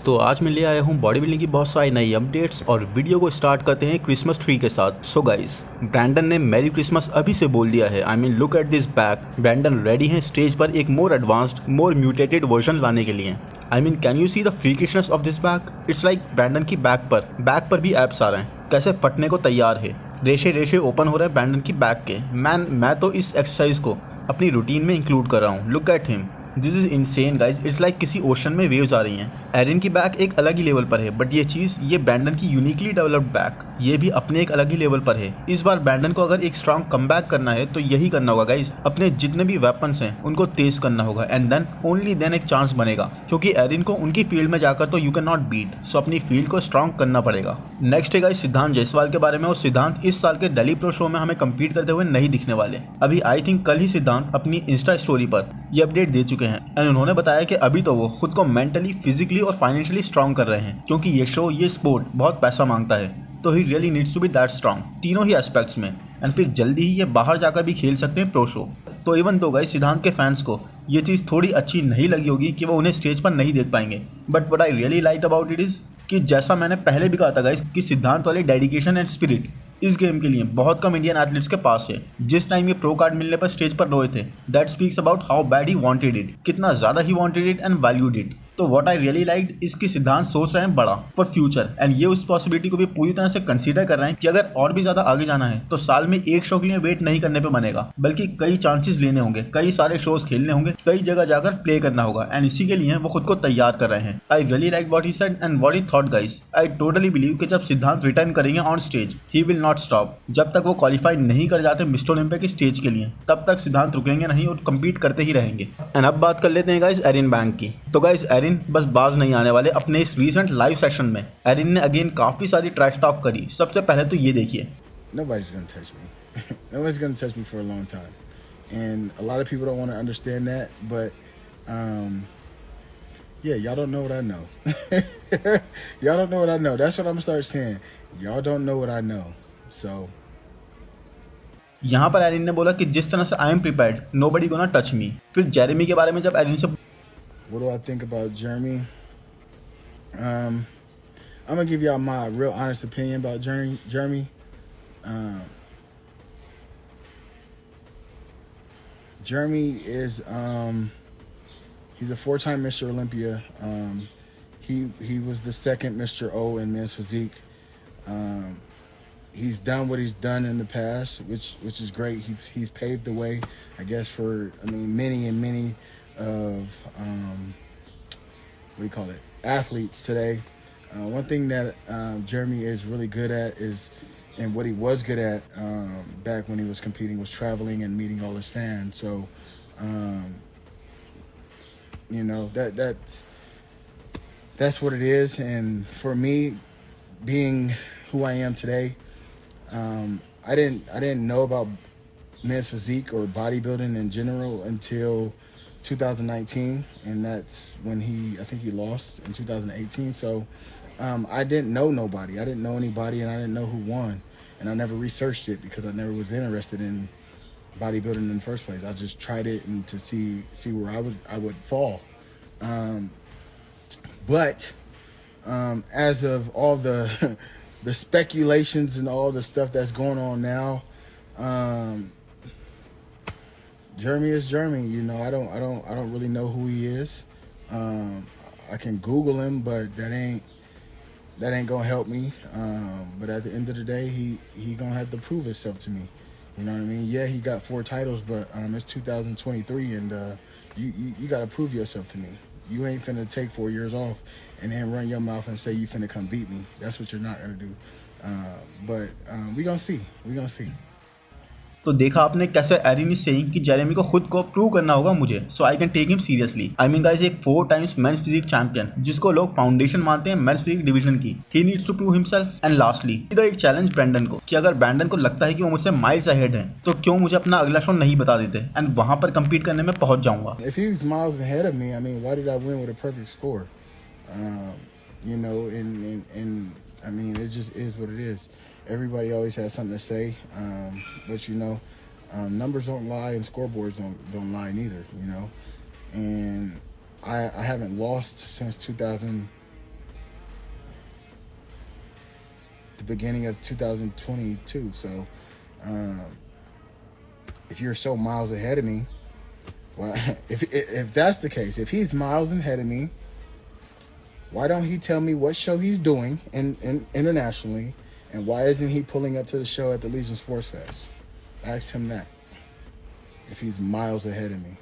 तो आज मैं ले आया हूँ बॉडी बिल्डिंग की बहुत सारी नई अपडेट्स और वीडियो को स्टार्ट करते हैं क्रिसमस ट्री के साथ। सो गाइस, ब्रैंडन ने मैरी क्रिसमस अभी से बोल दिया है। I mean look at this back. Brandon ready है स्टेज पर एक more advanced more mutated version लाने के लिए। I mean can you see the freakishness of this back. It's like Brandon की बैक पर भी एप्स आ रहे हैं, कैसे फटने को तैयार है। रेशे रेशे ओपन हो रहे हैं ब्रैंडन की बैक के। मैं तो इस एक्सरसाइज को अपनी रूटीन में इंक्लूड कर रहा हूँ। Look at him, this is insane guys. It's like किसी ओशन में वेव्स आ रही हैं। एरिन की बैक एक अलग ही लेवल पर है, बट ये ब्रैंडन की यूनिकली डेवलप्ड बैक ये भी अपने एक अलग ही लेवल पर है। इस बार ब्रैंडन को अगर एक स्ट्रॉन्ग कमबैक करना है तो यही करना होगा गाइज। अपने जितने भी वेपन्स हैं उनको तेज करना होगा एंड देन ओनली देन एक चांस बनेगा, क्योंकि एरिन को उनकी फील्ड में जाकर तो यू कैन नॉट बीट। सो अपनी फील्ड को स्ट्रॉन्ग करना पड़ेगा। नेक्स्ट है गाइज सिद्धांत जायसवाल के बारे में। और सिद्धांत इस साल के दिल्ली प्रो शो में हमें कम्पीट करते हुए नहीं दिखने वाले। अभी आई थिंक कल ही सिद्धांत अपनी इंस्टा स्टोरी पर ये अपडेट दे चुके हैं एंड उन्होंने बताया कि अभी तो वो खुद को मेंटली, फिजिकली और फाइनेंशियली स्ट्रॉन्ग कर रहे हैं, क्योंकि ये स्पोर्ट बहुत पैसा मांगता है। तो he really needs to be that strong तीनों ही एस्पेक्ट्स में, एंड फिर जल्दी ही ये बाहर जाकर भी खेल सकते हैं प्रो शो। तो इवन दो गाइस सिद्धांत के फैंस को ये चीज़ थोड़ी अच्छी नहीं लगी होगी कि वो उन्हें स्टेज पर नहीं देख पाएंगे, but what I really like about it is कि जैसा मैंने पहले भी कहा था गाइस कि सिद्धांत वाले डेडिकेशन एंड स्पिरिट इस गेम के लिए बहुत कम इंडियन एथलीट्स के पास है। जिस टाइम ये प्रो कार्ड मिलने पर स्टेज पर रोए थे, that speaks about how bad he wanted it, कितना ज्यादा he wanted it and valued it. तो व्हाट आई रियली लाइक्ड इसकी सिद्धांत सोच रहे हैं बड़ा फॉर फ्यूचर, एंड ये उस पॉसिबिलिटी को भी पूरी तरह से कंसीडर कर रहे हैं कि अगर और भी ज्यादा आगे जाना है तो साल में एक शो के लिए वेट नहीं करने पे बनेगा, बल्कि कई चांसेस लेने होंगे, कई सारे शोज खेलने होंगे, कई जगह जाकर प्ले करना होगा, एंड इसी के लिए वो खुद को तैयार कर रहे हैं। I really like what he said and what he thought guys. I totally believe कि जब सिद्धांत रिटर्न करेंगे on stage he will not stop. जब तक वो क्वालिफाई नहीं कर जाते मिस्टर ओलंपिया की स्टेज के लिए, तब तक सिद्धांत रुकेंगे नहीं और कम्पीट करते ही रहेंगे। एंड अब बात कर लेते हैं गाइस एरिन बैंक की। तो गाइस एरिन बस बाज नहीं आने वाले। अपने इस रीसेंट लाइव सेशन में एरिन ने अगेन काफी सारी ट्रैश टॉक करी। सबसे पहले तो ये देखिए, Nobody's gonna touch me. Nobody's gonna touch me for a long time, and a lot of people don't want to understand that. But yeah, y'all don't know what I know. Y'all don't know what I know. That's what I'm gonna start saying. Y'all don't know what I know. So यहाँ पर Erin ने बोला कि जिस तरह से I am prepared nobody gonna touch me. फिर Jeremy के बारे में जब एरिन से what do I think about Jeremy? I'm gonna give y'all my real honest opinion about Jeremy. Jeremy is he's a 4-time Mr. Olympia. He was the second Mr. O in men's physique. He's done what he's done in the past, which is great. He's paved the way, I guess, for many and many of what do you call it, athletes today. One thing that Jeremy is really good at is, and what he was good at back when he was competing, was traveling and meeting all his fans. So that's what it is. And for me, being who I am today, I didn't know about men's physique or bodybuilding in general until 2019, and that's when I think he lost in 2018. So I didn't know nobody. I didn't know anybody, and I didn't know who won. And I never researched it because I never was interested in bodybuilding in the first place. I just tried it and to see where I would fall. But as of all the the speculations and all the stuff that's going on now, Jeremy is Jeremy. I don't really know who he is. I can Google him, but that ain't gonna help me. But at the end of the day, he gonna have to prove himself to me. You know what I mean? Yeah, he got 4 titles, but it's 2023, and you gotta prove yourself to me. You ain't finna take 4 years off and then run your mouth and say you finna come beat me. That's what you're not gonna do. But we gonna see. We gonna see. तो देखा आपने कैसे Erin is saying कि Jeremy को खुद को prove करना होगा मुझे, so I can take him seriously. I mean guys, एक 4 टाइम्स मेंस फिजिक चैंपियन जिसको लोग फाउंडेशन मानते हैं मेंस फिजिक डिवीजन की, he needs to prove himself. And lastly इधर एक चैलेंज ब्रैंडन को कि अगर ब्रैंडन को लगता है कि वो मुझसे माइल्स अहेड है तो क्यों मुझे अपना अगला शो नहीं बता देते एंड वहां पर कम्पीट करने में पहुंच जाऊंगा। If he was miles ahead of me, why did I win with a perfect score? And it just is what it is. Everybody always has something to say, but numbers don't lie and scoreboards don't lie neither. And I haven't lost since 2000. the beginning of 2022. So if you're so miles ahead of me, well, if that's the case, if he's miles ahead of me, why don't he tell me what show he's doing in internationally, and why isn't he pulling up to the show at the Legion Sports Fest? Ask him that. If he's miles ahead of me.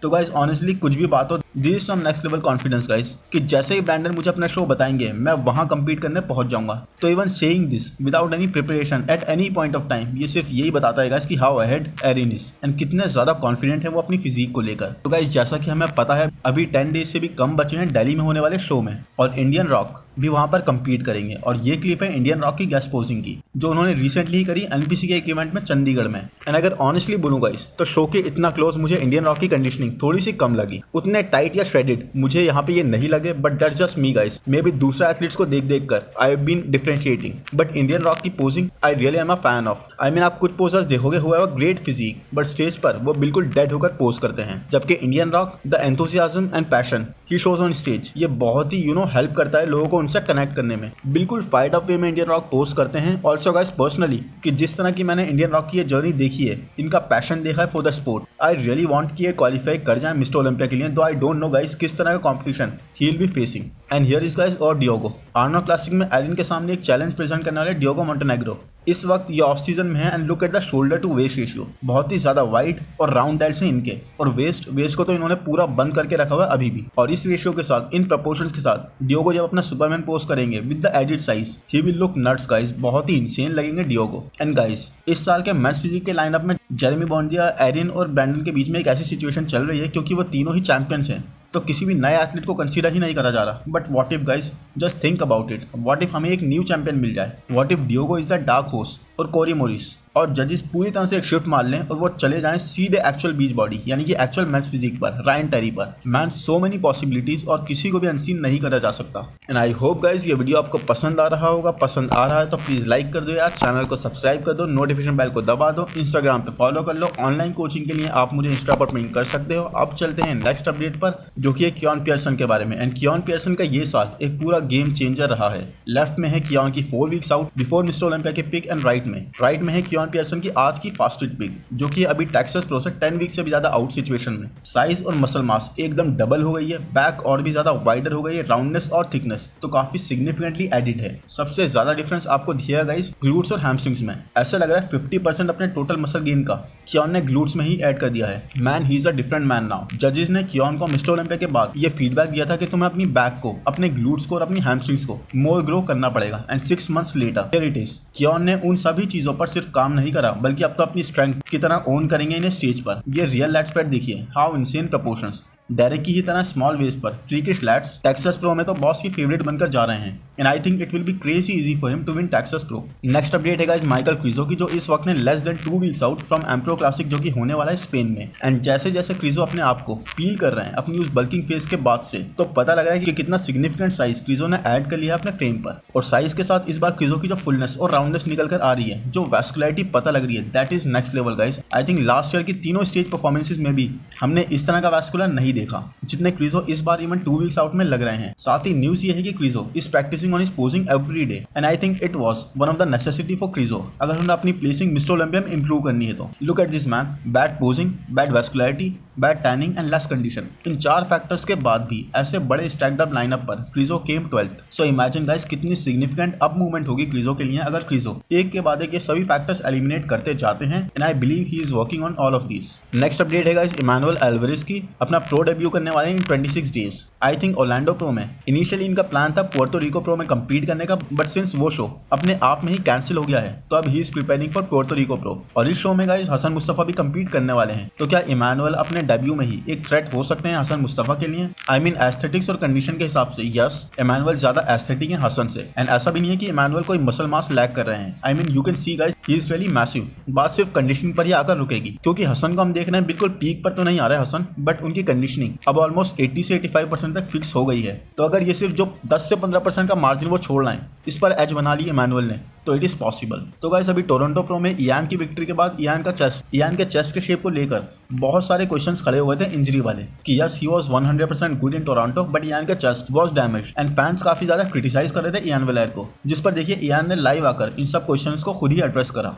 तो guys honestly कुछ भी बात हो, this is some next level confidence guys, कि जैसे ही Brandon मुझे अपना show बताएंगे मैं वहां कंपीट करने पहुंच जाऊंगा। तो even saying this without any preparation at any point of time, ये सिर्फ यही बताता है गाइज कि how ahead Erin is and कितने ज्यादा कॉन्फिडेंट है वो अपनी फिजिक को लेकर। तो गाइज जैसा कि हमें पता है अभी 10 डेज से भी कम बचे हैं दिल्ली में होने वाले शो में, और इंडियन रॉक भी वहां पर कंपीट करेंगे। और ये क्लिप है इंडियन रॉक की गेस्ट पोजिंग की, जो उन्होंने रिसेंटली ही करी एनपीसी के एक इवेंट में चंडीगढ़ में। एंड अगर ऑनेस्टली बोलूं गाइस, तो शो के इतना क्लोज मुझे इंडियन रॉक की कंडीशनिंग थोड़ी सी कम लगी। उतने टाइट या श्रेडेड मुझे यहाँ पे ये नहीं लगे, but that's just me guys. Maybe दूसरे एथलीट्स को देख देख कर I have been differentiating, but Indian rock की posing I really am a fan of. I mean आप कुछ पोजर्स देखोगे हुआ है ग्रेट फिजिक, बट स्टेज पर वो बिल्कुल डेड होकर पोज करते हैं, जबकि Indian rock the enthusiasm and passion he shows on stage, ये बहुत ही हेल्प करता है लोगों को उनसे कनेक्ट करने में। बिल्कुल फाइट अप वे में इंडियन रॉक पोस्ट करते हैं। ऑल्सो गाइस पर्सनली कि जिस तरह की मैंने इंडियन रॉक की ये जर्नी देखी है, इनका पैशन देखा है for the sport, I really want कि ये क्वालिफाई कर जाए मिस्टर ओलंपिया के लिए। दो आई डोंट नो गाइस किस तरह का competition he will be facing. And here is guys और डियोगो आर्नोल्ड क्लासिक में एरिन के सामने एक चैलेंज प्रेजेंट करने वाले डियोगो मोंटेनेग्रो इस वक्त ये ऑफ सीजन में है। And look at the shoulder to waist ratio, बहुत ही ज्यादा वाइड और राउंड डेल्स हैं इनके, और वेस्ट को तो इन्होंने पूरा बंद करके रखा हुआ है अभी भी। और इस रेशियो के साथ, इन प्रपोर्शंस के साथ डियोगो जब अपना सुपरमैन पोस्ट करेंगे with the added size, he will look nuts guys, बहुत ही इंसेन लगेंगे डियोगो। एंड गाइस इस साल के मेंस फिजिक के लाइनअप में जेरेमी बॉन्डिया, एरिन और ब्रैंडन के बीच में एक ऐसी सिचुएशन चल रही है क्योंकि वो तीनों ही चैंपियंस हैं, तो किसी भी नए एथलीट को कंसीडर ही नहीं करा जा रहा। But what if guys, just think about it, what if हमें एक न्यू चैंपियन मिल जाए, what if Diogo is the dark horse और कोरी मोरिस और जजेस पूरी तरह से एक शिफ्ट मार लें और वो चले जाएं सीधे एक्चुअल बीच बॉडी यानी कि एक्चुअल मेंस फिजिक पर, रायन टेरी पर। मैन सो मेनी पॉसिबिलिटीज और किसी को भी अनसीन नहीं करा जा सकता। एंड आई होप गाइज ये वीडियो आपको पसंद आ रहा होगा। पसंद आ रहा है तो प्लीज लाइक कर दो यार, चैनल को सब्सक्राइब कर दो, नोटिफिकेशन बेल को दबा दो, इंस्टाग्राम पे फॉलो कर लो। ऑनलाइन कोचिंग के लिए आप मुझे इंस्टा पर पिंग कर सकते हो। अब चलते हैं नेक्स्ट अपडेट पर, जो कि है कियोन पियर्सन के बारे में। एंड कियोन पियर्सन का ये साल एक पूरा गेम चेंजर रहा है। लेफ्ट में है कियोन की 4 weeks out before mister Olympia के पिक, एंड राइट में है कियोन पियर्सन की आज की फास्टेस्ट पिक, जो कि अभी टेक्सास प्रो से 10 वीक से भी ज्यादा आउट सिचुएशन में। साइज और मसल मास एकदम डबल हो गई है, बैक और भी ज्यादा वाइडर हो गई है, राउंडनेस और थिकनेस तो काफी सिग्निफिकेंटली एडिड है। सबसे ज्यादा डिफरेंस आपको दिखेगा गाइस ग्लूट्स और हैमस्ट्रिंग्स में। ऐसा लग रहा है 50% अपने टोटल मसल गेन का कियोन ने ग्लूट्स में ही ऐड कर दिया है। Man he is a different man now. जजेस ने कियोन को मिस्टर ओलंपिया के बाद ये फीडबैक दिया था कि तुम्हें अपनी बैक को, अपने ग्लूट्स को और अपनी हैमस्ट्रिंग्स को मोर ग्रो करना पड़ेगा। And 6 months later here it is. Keone ने उन सभी चीजों पर सिर्फ काम नहीं करा, बल्कि अब तो अपनी स्ट्रेंथ की तरह ओन करेंगे इन्हें स्टेज पर। ये रियल लैट स्प्रेड देखिए, हाउ इनसेन प्रपोर्शंस। डेरेक की ही तरह स्मॉल वेस्ट पर फ्रीकिश लैट्स टेक्सास प्रो में तो बॉस की फेवरेट बनकर जा रहे हैं। And I think it will be crazy easy for him to win Texas Pro. Next update है गाइस माइकल क्रिजो की, जो इस वक्त ने less than 2 weeks out from Empro Classic, जो कि होने वाला है स्पेन में। एंड जैसे जैसे क्रिजो अपने आप को फील कर रहे हैं अपनी उस बल्किंग फेज के बाद से, तो पता लग रहा है कि कितना सिग्निफिकेंट साइज क्रिजो ने ऐड कर लिया है अपने फ्रेम पर। और साइज के साथ इस बार क्रिजो की जो फुलनेस और राउंडनेस निकल कर आ रही है, जो वैस्कुलरिटी पता लग रही है, that is next level guys. I think last year की तीनों स्टेज परफॉर्मेंसेज में भी हमने इस तरह का वैस्कुलर नहीं देखा जितने क्रिजो इस बार इवन 2 वीक्स आउट में लग रहे हैं। साथ ही न्यूज ये है कि Krizo is practising on his posing every day, and I think it was one of the necessity for Krizo अगर उन्हें अपनी प्लेसिंग मिस्टर ओलंपिया में इंप्रूव करनी है तो। Look at this man, bad posing, bad vascularity, bad tanning and less condition. इन 4 factors के बाद भी ऐसे बड़े स्टैक्ड अप लाइनअप पर Krizo came 12th। So imagine guys कितनी सिग्निफिकेंट अप मूवमेंट होगी क्रिजो के लिए अगर क्रिजो एक के बाद एक ये सभी फैक्टर्स एलिमिनेट करते जाते हैं। And I believe he is working on all of this. Next update है गाइस इमानुएल एल्वारेज की, अपना प्रो डेब्यू करने वाले इन 26 days. I think Orlando pro में इनिशियली इनका प्लान था पुर्तो रिको प्रो में कंपीट करने का, बट सिंस वो शो अपने आप में ही कैंसिल हो गया है, तो अब he is preparing for Puerto Rico Pro. और इस शो में गाइस हसन मुस्तफा भी कंपीट करने वाले हैं। तो क्या इमानुएल अपने डेब्यू में ही एक थ्रेट हो सकते हैं हसन मुस्तफा के लिए? आई मीन एस्थेटिक्स और कंडीशन के हिसाब से यस, इमानुएल ज्यादा एस्थेटिक है हसन से। एंड ऐसा भी नहीं है कि इमानुएल कोई मसल मास लैक कर रहे हैं। I mean you can see guys he is really massive. बात सिर्फ कंडीशनिंग पर ही आकर रुकेगी, क्योंकि हसन को हम देख रहे हैं बिल्कुल पीक पर तो नहीं आ रहा है हसन, बट उनकी कंडीशनिंग कंडीशनिंग अब ऑलमोस्ट 80 से 85% तक फिक्स हो गई है। तो अगर ये सिर्फ जो 10 से 15% का मार्जिन वो छोड़ रहे हैं, इस पर एज बना ली इमैनुअल ने, तो इट इज पॉसिबल। तो गाइस अभी टोरंटो प्रो में इयान की विक्ट्री के बाद इयान के चेस्ट के शेप को लेकर बहुत सारे क्वेश्चंस खड़े हुए थे इंजरी वाले कि yes he was 100% good in Toronto but Ian का chest was damaged and fans काफी ज्यादा क्रिटिसाइज कर रहे थे इयान वेलर को, जिस पर देखिए इयान ने लाइव आकर इन सब क्वेश्चंस को खुद ही एड्रेस करा।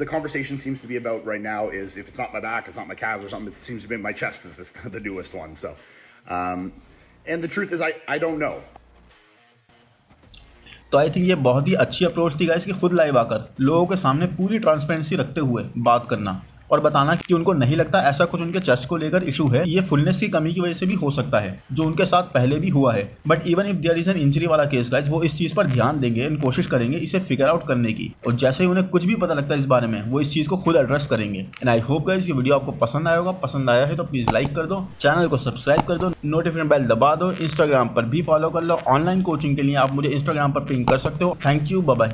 The conversation seems to be about right now is if it's not my back, it's not my calves or something. It seems to be my chest is the newest one. So, and the truth is, I don't know. तो I think ये बहुत ही अच्छी approach थी guys कि खुद live आकर लोगों के सामने पूरी ट्रांसपेरेंसी रखते हुए बात करना और बताना कि उनको नहीं लगता ऐसा कुछ उनके चेस्ट को लेकर इशू है, ये फुलनेस की कमी की वजह से भी हो सकता है जो उनके साथ पहले भी हुआ है। But even if there is an injury वाला केस गाइस, वो इस चीज़ पर ध्यान देंगे एंड कोशिश करेंगे इसे फिगर आउट करने की, और जैसे ही उन्हें कुछ भी पता लगता है इस बारे में वो इस चीज़ को खुद एड्रेस करेंगे। एंड आई होप गाइस ये वीडियो आपको पसंद आया होगा। पसंद आया है तो प्लीज़ लाइक कर दो, चैनल को सब्सक्राइब कर दो, नोटिफिकेशन बेल दबा दो, इंस्टाग्राम पर भी फॉलो कर लो। ऑनलाइन कोचिंग के लिए आप मुझे इंस्टाग्राम पर पिंग कर सकते हो। Thank you, bye bye.